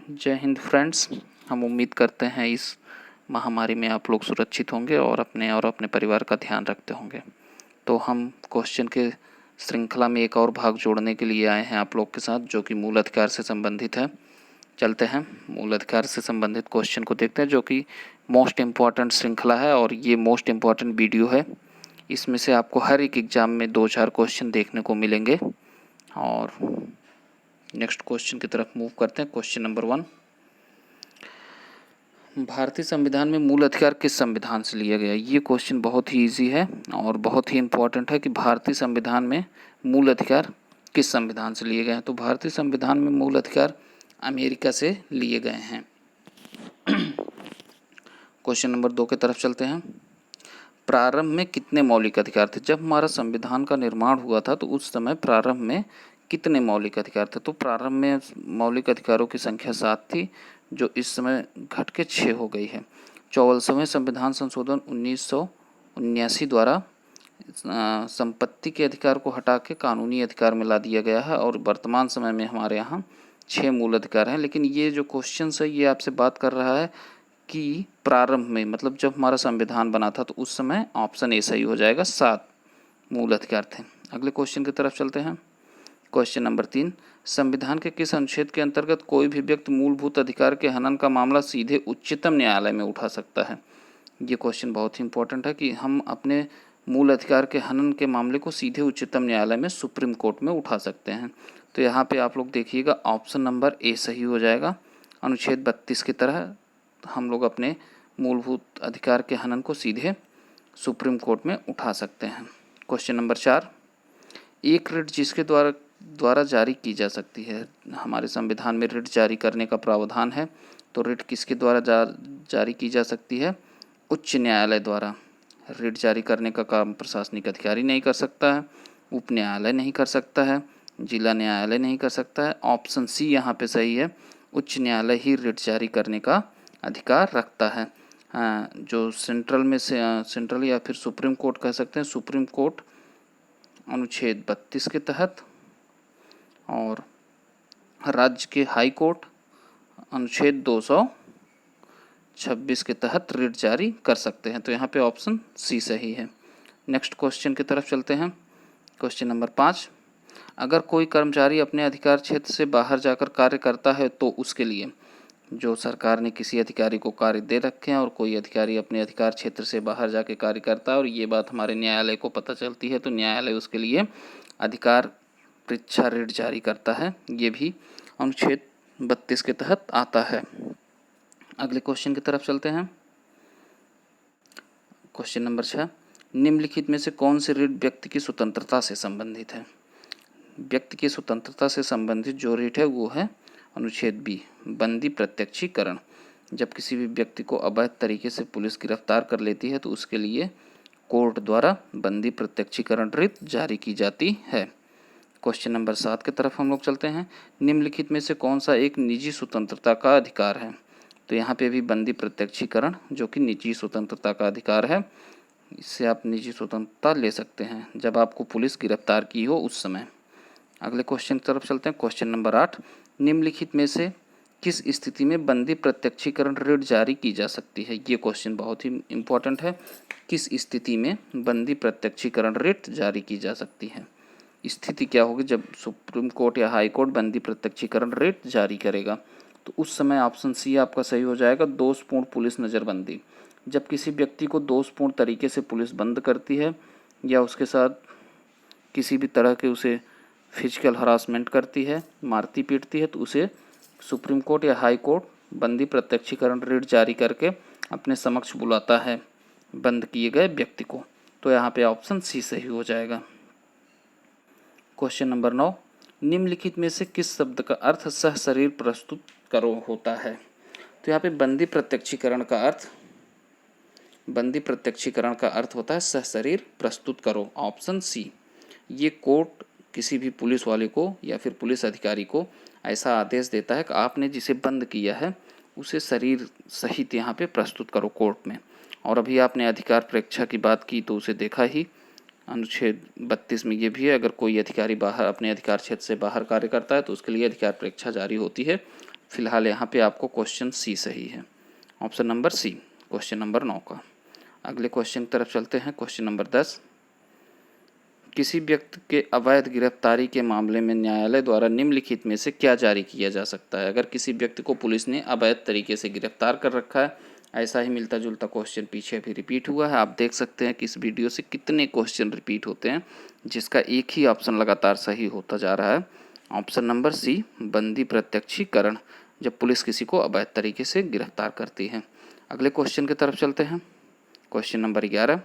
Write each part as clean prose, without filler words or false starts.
जय हिंद फ्रेंड्स। हम उम्मीद करते हैं इस महामारी में आप लोग सुरक्षित होंगे और अपने परिवार का ध्यान रखते होंगे। तो हम क्वेश्चन के श्रृंखला में एक और भाग जोड़ने के लिए आए हैं आप लोग के साथ, जो कि मूल अधिकार से संबंधित है। चलते हैं मूल अधिकार से संबंधित क्वेश्चन को देखते हैं, जो कि मोस्ट इम्पॉर्टेंट श्रृंखला है और ये मोस्ट इम्पॉर्टेंट वीडियो है। इसमें से आपको हर एक एग्ज़ाम में 2-4 क्वेश्चन देखने को मिलेंगे। और नेक्स्ट क्वेश्चन की तरफ मूव करते हैं। क्वेश्चन नंबर 1, भारतीय संविधान में मूल अधिकार किस संविधान से लिया गया? ये क्वेश्चन बहुत ही इजी है और बहुत ही इम्पोर्टेंट है कि भारतीय संविधान में मूल अधिकार किस संविधान से लिए गए हैं। तो भारतीय संविधान में मूल अधिकार अमेरिका से लिए गए हैं। क्वेश्चन नंबर 2 की तरफ चलते हैं। प्रारंभ में कितने मौलिक अधिकार थे? जब हमारा संविधान का निर्माण हुआ था तो उस समय प्रारंभ में कितने मौलिक अधिकार थे? तो प्रारंभ में मौलिक अधिकारों की संख्या 7 थी, जो इस समय घट के 6 हो गई है। 44वें संविधान संशोधन 1979 द्वारा संपत्ति के अधिकार को हटा के कानूनी अधिकार में ला दिया गया है और वर्तमान समय में हमारे यहाँ 6 मूल अधिकार हैं। लेकिन ये जो क्वेश्चन है ये आपसे बात कर रहा है कि प्रारंभ में, मतलब जब हमारा संविधान बना था तो उस समय ऑप्शन ए सही हो जाएगा, 7 मूल अधिकार थे। अगले क्वेश्चन की तरफ चलते हैं। क्वेश्चन नंबर 3, संविधान के किस अनुच्छेद के अंतर्गत कोई भी व्यक्ति मूलभूत अधिकार के हनन का मामला सीधे उच्चतम न्यायालय में उठा सकता है? ये क्वेश्चन बहुत ही इंपॉर्टेंट है कि हम अपने मूल अधिकार के हनन के मामले को सीधे उच्चतम न्यायालय में, सुप्रीम कोर्ट में उठा सकते हैं। तो यहाँ पे आप लोग देखिएगा, ऑप्शन नंबर ए सही हो जाएगा। अनुच्छेद 32 की तरह हम लोग अपने मूलभूत अधिकार के हनन को सीधे सुप्रीम कोर्ट में उठा सकते हैं। क्वेश्चन नंबर 4, एक रिट जिसके द्वारा जारी की जा सकती है। हमारे संविधान में रिट जारी करने का प्रावधान है, तो रिट किसके द्वारा जारी की जा सकती है? उच्च न्यायालय द्वारा। रिट जारी करने का काम प्रशासनिक अधिकारी नहीं कर सकता है, उप न्यायालय नहीं कर सकता है, जिला न्यायालय नहीं कर सकता है। ऑप्शन सी यहाँ पे सही है, उच्च न्यायालय ही रिट जारी करने का अधिकार रखता है। जो सेंट्रल में से सेंट्रल या फिर सुप्रीम कोर्ट कह सकते हैं, सुप्रीम कोर्ट अनुच्छेद 32 के तहत, और राज्य के हाई कोर्ट अनुच्छेद 226 के तहत रिट जारी कर सकते हैं। तो यहाँ पे ऑप्शन सी सही है। नेक्स्ट क्वेश्चन की तरफ चलते हैं। क्वेश्चन नंबर 5, अगर कोई कर्मचारी अपने अधिकार क्षेत्र से बाहर जाकर कार्य करता है तो उसके लिए, जो सरकार ने किसी अधिकारी को कार्य दे रखे हैं और कोई अधिकारी अपने अधिकार क्षेत्र से बाहर जाकर कार्य करता है और ये बात हमारे न्यायालय को पता चलती है, तो न्यायालय उसके लिए अधिकार परीक्षा रिट जारी करता है। ये भी अनुच्छेद 32 के तहत आता है। अगले क्वेश्चन की तरफ चलते हैं। क्वेश्चन नंबर 6, निम्नलिखित में से कौन सी रिट व्यक्ति की स्वतंत्रता से संबंधित है? व्यक्ति की स्वतंत्रता से संबंधित जो रिट है वो है अनुच्छेद बी, बंदी प्रत्यक्षीकरण। जब किसी भी व्यक्ति को अवैध तरीके से पुलिस गिरफ्तार कर लेती है तो उसके लिए कोर्ट द्वारा बंदी प्रत्यक्षीकरण रिट जारी की जाती है। क्वेश्चन नंबर 7 की तरफ हम लोग चलते हैं। निम्नलिखित में से कौन सा एक निजी स्वतंत्रता का अधिकार है? तो यहाँ पे भी बंदी प्रत्यक्षीकरण, जो कि निजी स्वतंत्रता का अधिकार है, इससे आप निजी स्वतंत्रता ले सकते हैं जब आपको पुलिस गिरफ्तार की हो उस समय। अगले क्वेश्चन की तरफ चलते हैं। क्वेश्चन नंबर 8, निम्नलिखित में से किस स्थिति में बंदी प्रत्यक्षीकरण रिट जारी की जा सकती है? ये क्वेश्चन बहुत ही इम्पोर्टेंट है। किस स्थिति में बंदी प्रत्यक्षीकरण रिट जारी की जा सकती है? स्थिति क्या होगी? जब सुप्रीम कोर्ट या हाई कोर्ट बंदी प्रत्यक्षीकरण रिट जारी करेगा, तो उस समय ऑप्शन सी आपका सही हो जाएगा, दोषपूर्ण पुलिस नज़रबंदी। जब किसी व्यक्ति को दोषपूर्ण तरीके से पुलिस बंद करती है या उसके साथ किसी भी तरह के उसे फिजिकल हरासमेंट करती है, मारती पीटती है, तो उसे सुप्रीम कोर्ट या हाई कोर्ट बंदी प्रत्यक्षीकरण रिट जारी करके अपने समक्ष बुलाता है बंद किए गए व्यक्ति को। तो यहाँ पे ऑप्शन सी सही हो जाएगा। क्वेश्चन नंबर 9, निम्नलिखित में से किस शब्द का अर्थ सह शरीर प्रस्तुत करो होता है? तो यहाँ पे बंदी प्रत्यक्षीकरण का अर्थ होता है सह शरीर प्रस्तुत करो, ऑप्शन सी। ये कोर्ट किसी भी पुलिस वाले को या फिर पुलिस अधिकारी को ऐसा आदेश देता है कि आपने जिसे बंद किया है उसे शरीर सहित यहाँ पे प्रस्तुत करो कोर्ट में। और अभी आपने अधिकार परीक्षा की बात की तो उसे देखा ही, अनुच्छेद 32 में ये भी है, अगर कोई अधिकारी बाहर अपने अधिकार क्षेत्र से बाहर कार्य करता है तो उसके लिए अधिकार परीक्षा जारी होती है। फिलहाल यहाँ पे आपको क्वेश्चन सी सही है, option number C question number 9 का। अगले क्वेश्चन की तरफ चलते हैं। क्वेश्चन नंबर 10, किसी व्यक्ति के अवैध गिरफ्तारी के मामले में न्यायालय द्वारा निम्नलिखित में से क्या जारी किया जा सकता है। अगर किसी व्यक्ति को पुलिस ने अवैध तरीके से गिरफ्तार कर रखा है, ऐसा ही मिलता जुलता क्वेश्चन पीछे भी रिपीट हुआ है। आप देख सकते हैं कि इस वीडियो से कितने क्वेश्चन रिपीट होते हैं, जिसका एक ही ऑप्शन लगातार सही होता जा रहा है, ऑप्शन नंबर सी बंदी प्रत्यक्षीकरण, जब पुलिस किसी को अवैध तरीके से गिरफ्तार करती है। अगले क्वेश्चन की तरफ चलते हैं। क्वेश्चन नंबर 11,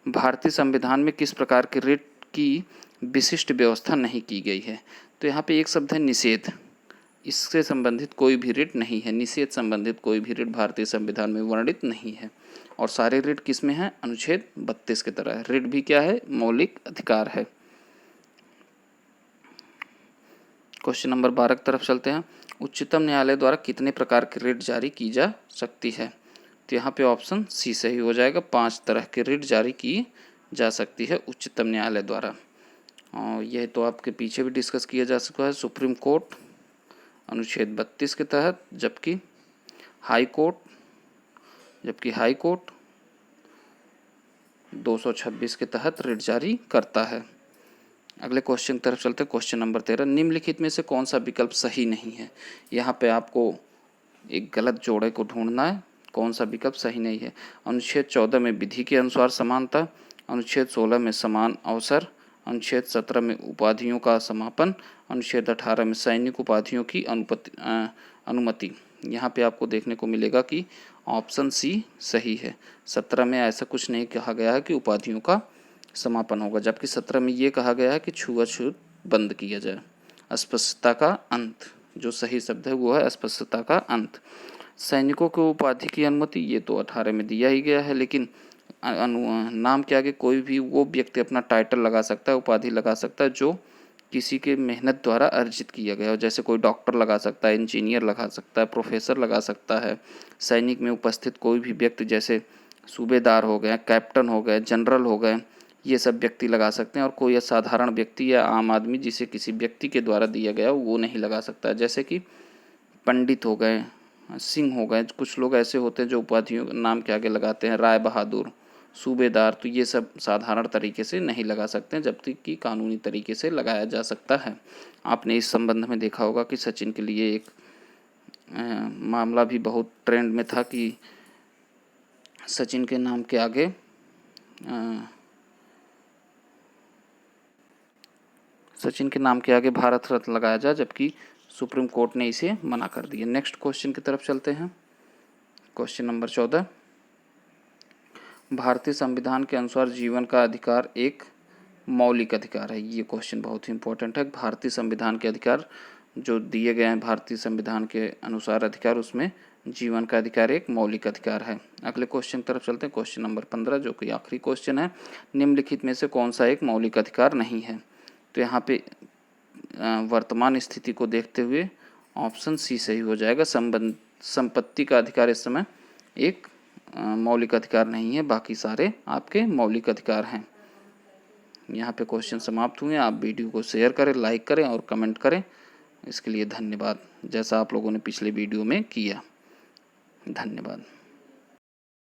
भारतीय संविधान में किस प्रकार के रिट की विशिष्ट व्यवस्था नहीं की गई है। तो यहाँ पे एक शब्द है निषेध, इससे संबंधित कोई भी रिट नहीं है। निषेध संबंधित कोई भी रिट भारतीय संविधान में वर्णित नहीं है। और सारे रिट किस में है, अनुच्छेद 32 की तरह है। रिट भी क्या है, मौलिक अधिकार है। क्वेश्चन नंबर 12 की तरफ चलते हैं। उच्चतम न्यायालय द्वारा कितने प्रकार की रिट जारी की जा सकती है। तो यहाँ पे ऑप्शन सी सही हो जाएगा। 5 तरह की रिट जारी की जा सकती है उच्चतम न्यायालय द्वारा। और यह तो आपके पीछे भी डिस्कस किया जा सकता है। सुप्रीम कोर्ट अनुच्छेद 32 के तहत, जबकि हाई कोर्ट 226 के तहत रिट जारी करता है। अगले क्वेश्चन की तरफ चलते हैं। क्वेश्चन नंबर 13, निम्नलिखित में से कौन सा विकल्प सही नहीं है। यहाँ पे आपको एक गलत जोड़े को ढूंढना है, कौन सा विकल्प सही नहीं है। अनुच्छेद 14 में विधि के अनुसार समानता, अनुच्छेद 16 में समान अवसर, अनुच्छेद 17 में उपाधियों का समापन, अनुच्छेद 18 में सैनिक उपाधियों की अनुमति। यहाँ पे आपको देखने को मिलेगा कि ऑप्शन सी सही है। 17 में ऐसा कुछ नहीं कहा गया है कि उपाधियों का समापन होगा, जबकि 17 में ये कहा गया है कि छुआछूत बंद किया जाए। अस्पृश्यता का अंत, जो सही शब्द है वो है अस्पृश्यता का अंत। सैनिकों को उपाधि की अनुमति, ये तो 18 में दिया ही गया है, लेकिन नाम के आगे कोई भी वो व्यक्ति अपना टाइटल लगा सकता है, उपाधि लगा सकता है जो किसी के मेहनत द्वारा अर्जित किया गया हो। जैसे कोई डॉक्टर लगा सकता है, इंजीनियर लगा सकता है, प्रोफेसर लगा सकता है। सैनिक में उपस्थित कोई भी व्यक्ति, जैसे सूबेदार हो गए, कैप्टन हो गए, जनरल हो गए, ये सब व्यक्ति लगा सकते हैं। और कोई साधारण व्यक्ति या आम आदमी जिसे किसी व्यक्ति के द्वारा दिया गया वो नहीं लगा सकता है। जैसे कि पंडित हो गए, सिंह हो गए, कुछ लोग ऐसे होते हैं जो उपाधियों नाम के आगे लगाते हैं, राय बहादुर, सूबेदार, तो ये सब साधारण तरीके से नहीं लगा सकते हैं, जबकि कि कानूनी तरीके से लगाया जा सकता है। आपने इस संबंध में देखा होगा कि सचिन के लिए एक मामला भी बहुत ट्रेंड में था कि सचिन के नाम के आगे भारत रत्न लगाया जाए, जबकि सुप्रीम कोर्ट ने इसे मना कर दिया। नेक्स्ट क्वेश्चन की तरफ चलते हैं। क्वेश्चन नंबर 14, भारतीय संविधान के अनुसार जीवन का अधिकार एक मौलिक अधिकार है। ये क्वेश्चन बहुत ही इंपॉर्टेंट है। भारतीय संविधान के अधिकार जो दिए गए हैं भारतीय संविधान के अनुसार अधिकार, उसमें जीवन का अधिकार एक मौलिक अधिकार है। अगले क्वेश्चन की तरफ चलते हैं। क्वेश्चन नंबर 15, जो कि आखिरी क्वेश्चन है, निम्नलिखित में से कौन सा एक मौलिक अधिकार नहीं है। तो यहाँ पे वर्तमान स्थिति को देखते हुए ऑप्शन सी सही हो जाएगा। संपत्ति का अधिकार इस समय एक मौलिक अधिकार नहीं है, बाकी सारे आपके मौलिक अधिकार हैं। यहाँ पे क्वेश्चन समाप्त हुए। आप वीडियो को शेयर करें, लाइक करें और कमेंट करें। इसके लिए धन्यवाद, जैसा आप लोगों ने पिछले वीडियो में किया। धन्यवाद।